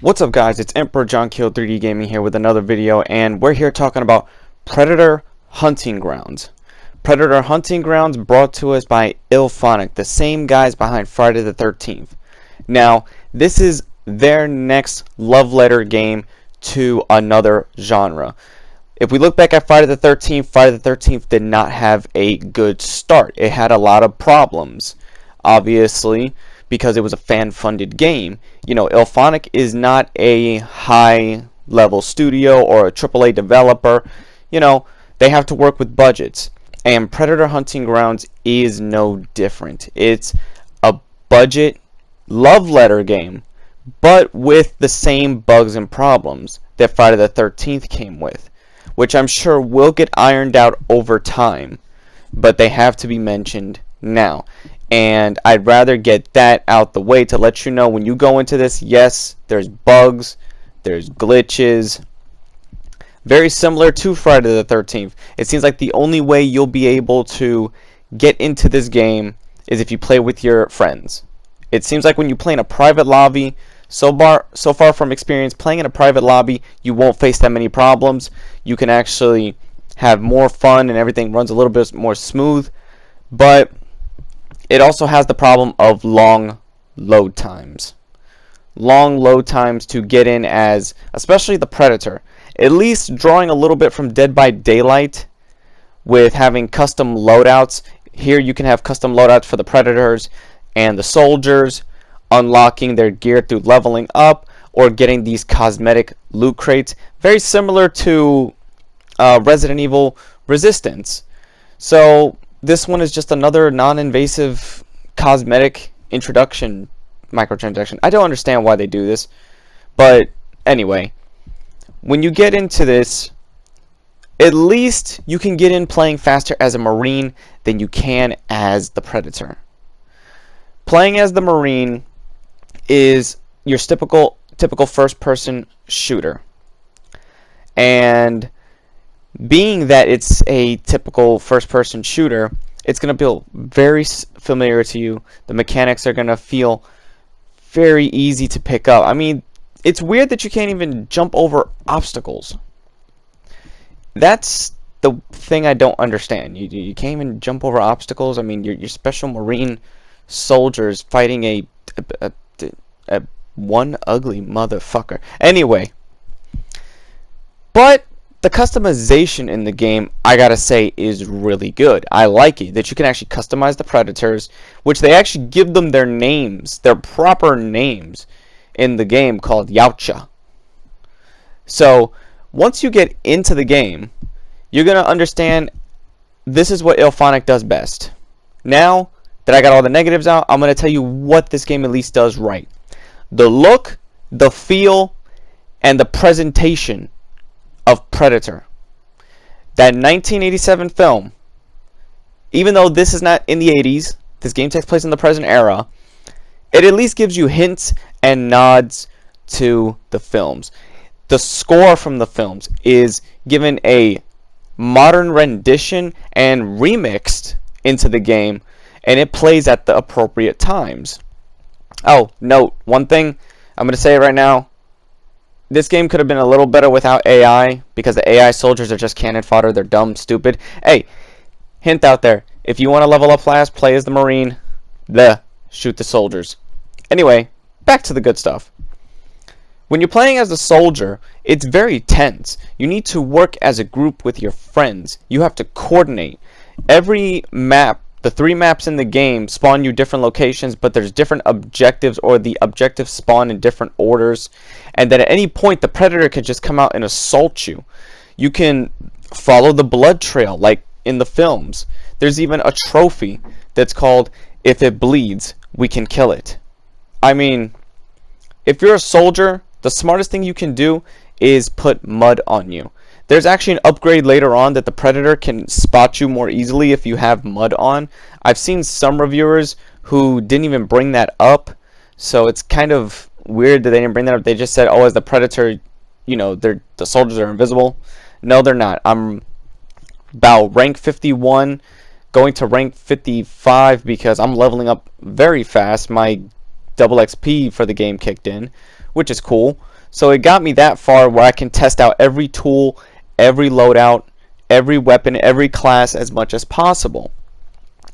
What's up, guys? It's Emperor John Kill 3D Gaming here with another video, and we're here talking about Predator Hunting Grounds. Predator Hunting Grounds brought to us by IllFonic, the same guys behind Friday the 13th. Now, this is their next love letter game to another genre. If we look back at Friday the 13th did not have a good start. It had a lot of problems, obviously, because it was a fan-funded game. You know, IllFonic is not a high-level studio or a AAA developer. You know, they have to work with budgets. And Predator Hunting Grounds is no different. It's a budget love letter game, but with the same bugs and problems that Friday the 13th came with, which I'm sure will get ironed out over time, but they have to be mentioned now. And I'd rather get that out the way to let you know when you go into this, yes, there's bugs, there's glitches, very similar to Friday the 13th. It seems like the only way you'll be able to get into this game is if you play with your friends. It seems like when you play in a private lobby, so far from experience, playing in a private lobby, you won't face that many problems. You can actually have more fun and everything runs a little bit more smooth, but it also has the problem of long load times. Long load times to get in as, especially the Predator. At least drawing a little bit from Dead by Daylight with having custom loadouts. Here you can have custom loadouts for the Predators and the soldiers, unlocking their gear through leveling up or getting these cosmetic loot crates. Very similar to Resident Evil Resistance. So this one is just another non-invasive cosmetic introduction microtransaction. I don't understand why they do this, but anyway, when you get into this, at least you can get in playing faster as a Marine than you can as the Predator. Playing as the Marine is your typical first-person shooter, and being that it's a typical first-person shooter, it's going to feel very familiar to you. The mechanics are going to feel very easy to pick up. I mean, it's weird that you can't even jump over obstacles. That's the thing I don't understand. You can't even jump over obstacles. I mean, your special Marine soldiers fighting a one ugly motherfucker. Anyway, but the customization in the game, I gotta say, is really good. I like it that you can actually customize the Predators, which they actually give them their names, their proper names in the game, called Yautja. So once you get into the game, you're gonna understand this is what IllFonic does best. Now that I got all the negatives out, I'm gonna tell you what this game at least does right. The look, the feel, and the presentation of Predator. That 1987 film, even though this is not in the 80s, this game takes place in the present era, it at least gives you hints and nods to the films. The score from the films is given a modern rendition and remixed into the game, and it plays at the appropriate times. Oh, note, one thing, I'm going to say it right now. This game could have been a little better without AI, because the AI soldiers are just cannon fodder. They're dumb, stupid. Hey, hint out there. If you want to level up fast, play as the Marine. Shoot the soldiers. Anyway, back to the good stuff. When you're playing as a soldier, it's very tense. You need to work as a group with your friends. You have to coordinate. Every map, the 3 maps in the game, spawn you different locations, but there's different objectives, or the objectives spawn in different orders, and then at any point the Predator could just come out and assault you. You can follow the blood trail like in the films. There's even a trophy that's called "If It Bleeds, We Can Kill It." I mean, if you're a soldier, the smartest thing you can do is put mud on you. There's actually an upgrade later on that the Predator can spot you more easily if you have mud on. I've seen some reviewers who didn't even bring that up, so it's kind of weird that they didn't bring that up. They just said, oh, as the Predator, you know, the soldiers are invisible. No, they're not. I'm about rank 51, going to rank 55 because I'm leveling up very fast. My double XP for the game kicked in, which is cool. So it got me that far where I can test out every tool, every loadout, every weapon, every class as much as possible.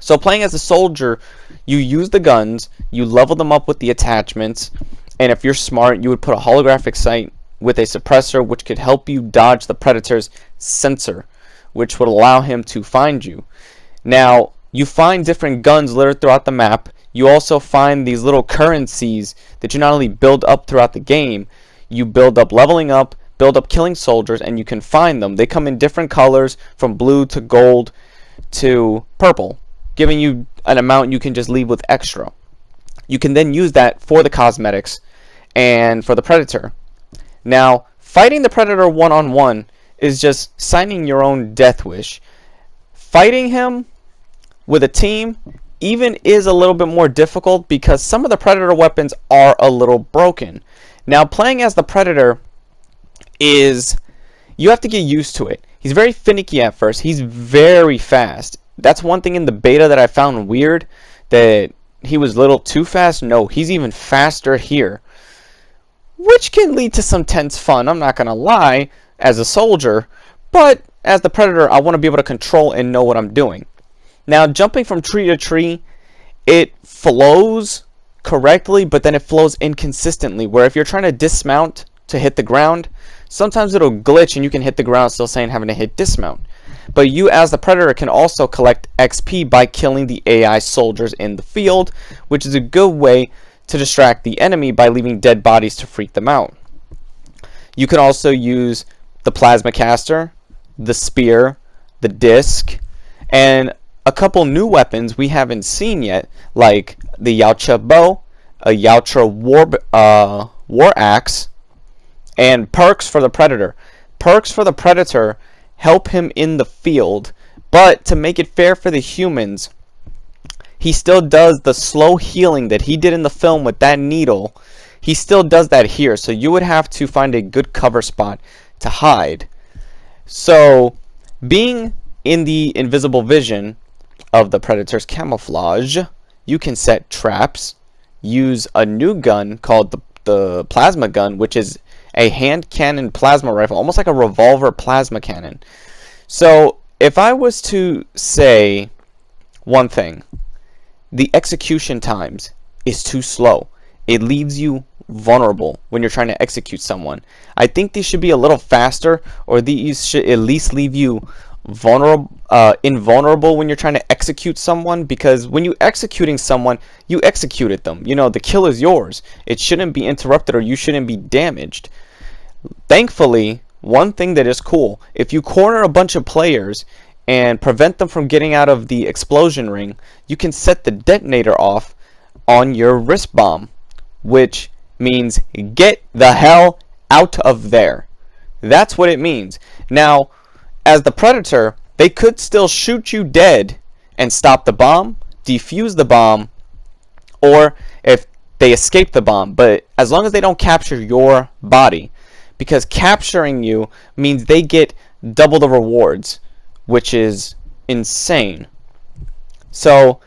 So playing as a soldier, you use the guns, you level them up with the attachments, and if you're smart, you would put a holographic sight with a suppressor which could help you dodge the predator's sensor, which would allow him to find you. Now, you find different guns littered throughout the map. You also find these little currencies that you not only build up throughout the game, you build up leveling up, build up killing soldiers, and you can find them. They come in different colors, from blue to gold to purple, giving you an amount you can just leave with extra. You can then use that for the cosmetics and for the predator. Now, fighting the predator one-on-one is just signing your own death wish. Fighting him with a team even is a little bit more difficult because some of the predator weapons are a little broken. Now, playing as the predator is, you have to get used to it. He's very finicky at first. He's very fast. That's one thing in the beta that I found weird, that he was a little too fast. No, he's even faster here, which can lead to some tense fun, I'm not gonna lie, as a soldier. But as the predator, I want to be able to control and know what I'm doing. Now, jumping from tree to tree, it flows correctly, but then it flows inconsistently, where if you're trying to dismount to hit the ground, sometimes it'll glitch and you can hit the ground still saying having to hit dismount. But you as the predator can also collect XP by killing the AI soldiers in the field, which is a good way to distract the enemy by leaving dead bodies to freak them out. You can also use the plasma caster, the spear, the disc, and a couple new weapons we haven't seen yet, like the Yautja bow, a Yautja war axe, and perks for the predator. Perks for the predator help him in the field, but to make it fair for the humans, he still does the slow healing that he did in the film with that needle. He still does that here, so you would have to find a good cover spot to hide. So, being in the invisible vision of the predator's camouflage, you can set traps, use a new gun called the plasma gun, which is a hand cannon plasma rifle, almost like a revolver plasma cannon. So if I was to say one thing, the execution times is too slow. It leaves you vulnerable when you're trying to execute someone. I think these should be a little faster, or these should at least leave you invulnerable when you're trying to execute someone, because when you're executing someone, you executed them. You know, the kill is yours. It shouldn't be interrupted, or you shouldn't be damaged. Thankfully, one thing that is cool, if you corner a bunch of players and prevent them from getting out of the explosion ring, you can set the detonator off on your wrist bomb, which means get the hell out of there. That's what it means. Now, as the predator, they could still shoot you dead and stop the bomb, defuse the bomb, or if they escape the bomb, but as long as they don't capture your body, because capturing you means they get double the rewards, which is insane. So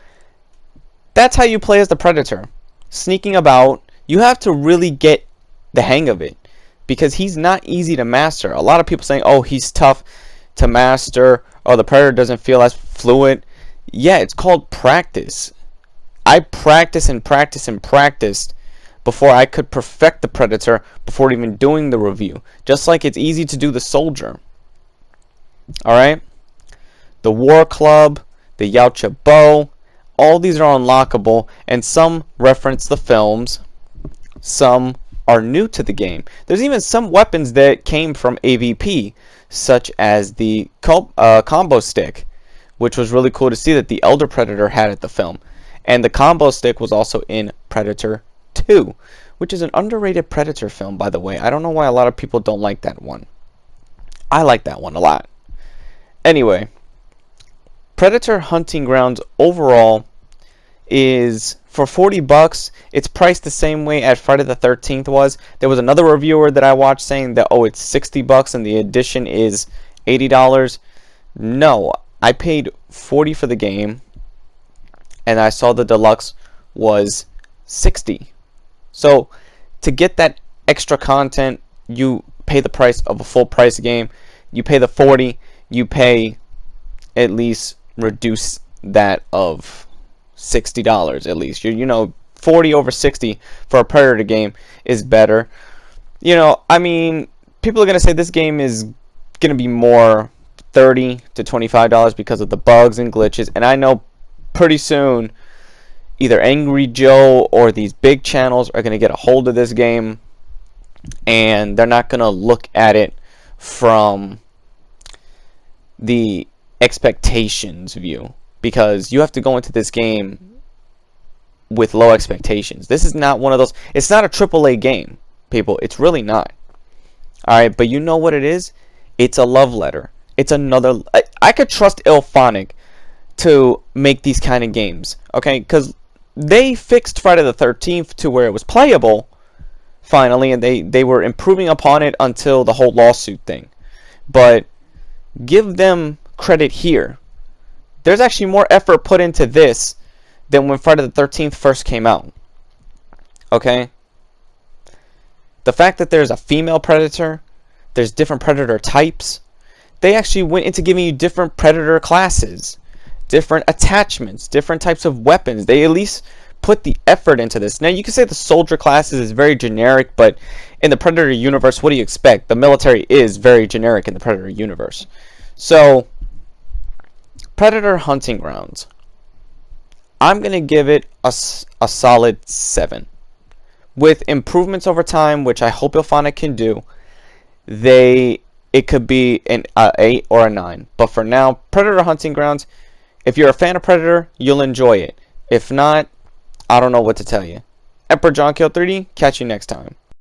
that's how you play as the predator. Sneaking about, you have to really get the hang of it, because he's not easy to master. A lot of people saying, oh, he's tough to master, or the predator doesn't feel as fluent. Yeah, it's called practice. I practiced and practiced and practiced before I could perfect the predator before even doing the review. Just like it's easy to do the soldier. Alright? The war club, the Yautja bow, all these are unlockable, and some reference the films, some are new to the game. There's even some weapons that came from AVP, such as the combo stick, which was really cool to see that the Elder Predator had at the film. And the combo stick was also in Predator 2, which is an underrated Predator film, by the way. I don't know why a lot of people don't like that one. I like that one a lot. Anyway, Predator Hunting Grounds overall is for 40 bucks. It's priced the same way as Friday the 13th was. There was another reviewer that I watched saying that, oh, it's 60 bucks and the edition is $80. No, I paid 40 for the game, and I saw the deluxe was 60. So to get that extra content, you pay the price of a full price game. You pay the 40, you pay at least reduce that of $60 at least. You know, 40 over 60 for a Predator game is better. You know, I mean, people are going to say this game is going to be more $30 to $25 because of the bugs and glitches, and I know pretty soon either Angry Joe or these big channels are going to get a hold of this game, and they're not going to look at it from the expectations view, because you have to go into this game with low expectations. This is not one of those. It's not a AAA game, people. It's really not. Alright, but you know what it is? It's a love letter. It's another. I could trust Ilphonic to make these kind of games, okay? Because they fixed Friday the 13th to where it was playable finally, and they were improving upon it until the whole lawsuit thing. But give them credit here. There's actually more effort put into this than when Friday the 13th first came out. Okay? The fact that there's a female predator, there's different predator types, they actually went into giving you different predator classes, different attachments, different types of weapons. They at least put the effort into this. Now, you can say the soldier classes is very generic, but in the Predator universe, what do you expect? The military is very generic in the Predator universe. So, Predator Hunting Grounds, I'm going to give it a solid 7. With improvements over time, which I hope Ilphonic can do, it could be an 8 or a 9. But for now, Predator Hunting Grounds, if you're a fan of Predator, you'll enjoy it. If not, I don't know what to tell you. Emperor John Kill 3D, catch you next time.